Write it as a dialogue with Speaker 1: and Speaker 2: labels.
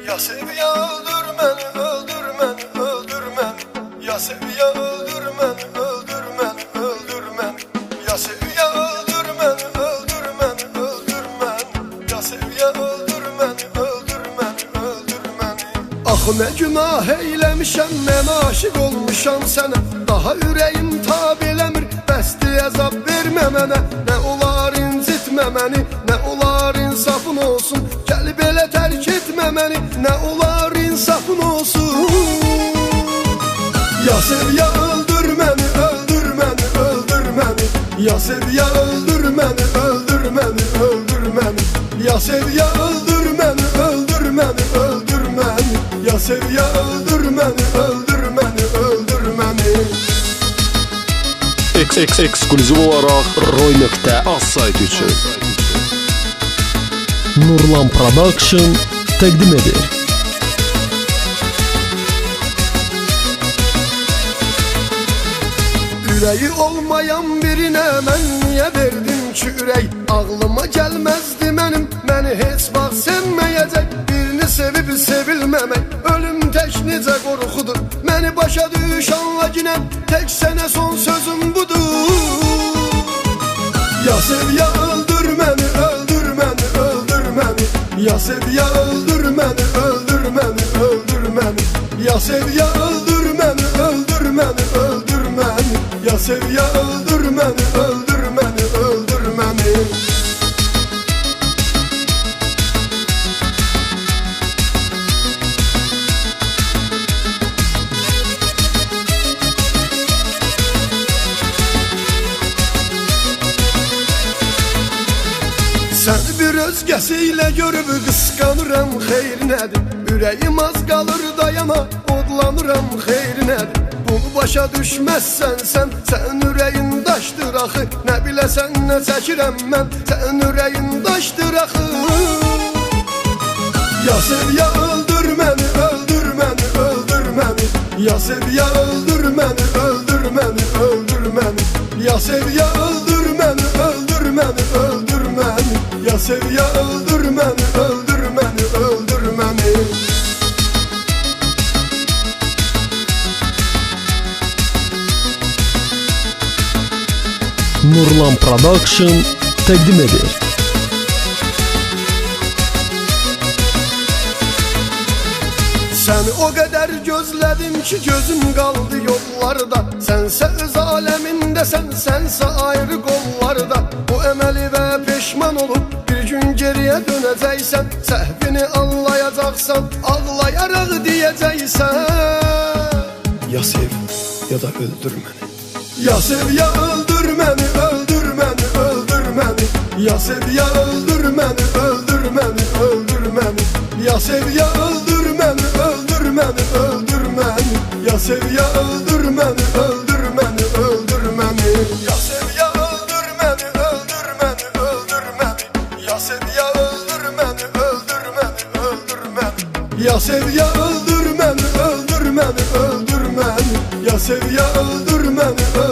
Speaker 1: Ya sev ya öldürmen, öldürmen, öldürmen. Ya sev ya öldürmen, öldürmen, öldürmen. Ya sev ya öldürmen, öldürmen, öldürmen. Ya sev ya öldürmen, öldürmen, öldürmen. Ah ne günah eylemişem, ben aşık olmuşam sana. Daha yüreğim tab eləmir, bəsdi əzab vermə mənə. Nə olar incitmə məni, nə olar insafın olsun. Gəl belə tərk etmə məni, nə olar insafın olsun. Ya sev ya öldür məni, öldür məni, öldür məni. Ya sev ya öldür məni, öldür məni, öldür məni. Ya sev ya öldür məni, öldür məni, öldür məni. Ya sev ya öldür məni, öldür məni, öldür məni.
Speaker 2: Ekskluziv olaraq Roy.az saytı üçün Nurlan Production təqdim edir.
Speaker 1: Ürəyi olmayan birinə mən niyə verdim ki ürək? Ağlıma gəlməzdi mənim, məni heç vaxt sevməyəcək. Birini sevib sevilməmək, ölüm tək necə qorxudur. Məni başa düş anla ginəm, tək sənə son sözüm budur. Ya sev ya öldür məni, öldür məni, öldür məni. Ya sev ya öldür məni, öldür məni, öldür məni. Ya sev ya öldür məni, öldür məni, öldür məni. Ya sev ya öldür məni, öldür məni, öldür məni. Səni bir özgəsiylə görüb qısqanıram, xeyr nədir? Ürəyim az qalır dayana, odlanıram, xeyr nədir? Bunu başa düşməzsən sən ürəyin daşdır axı. Nə biləsən nə çəkirəm mən, sən ürəyin daşdır axı. Ya sev ya öldür məni, öldür məni, öldür məni. Ya sev ya öldür məni, öldür məni, öldür məni. Ya sev ya öldür məni, öldür məni, öldür məni. Ya sev ya öldür məni, öldür məni, öldür məni.
Speaker 2: Nurlan Production təqdim edir.
Speaker 1: Səni o qədər gözlədim ki gözüm qaldı yollarda. Sənsə öz aləmindəsən, sənsə ayrı qollarda. Bu əməli və peşman olub bir gün geriyə dönəcəksən. Səhvini anlayacaqsan, ağlayaraq deyəcəksən. Ya sev ya da öldür məni. Ya sev ya öldür məni, öldür məni, öldür məni. Ya sev ya öldür məni, öldür məni, öldür məni. Ya sev ya öldür məni, öldür məni, öldür məni. Ya sev ya öldür məni, öldür məni, öldür məni. Ya sev ya öldür məni, öldür məni, öldür məni. Ya sev ya öldür məni, öldür məni, öldür məni. Ya sev ya öldür məni, öldür məni, öldür məni. Ya sev ya öldür məni, öldür məni.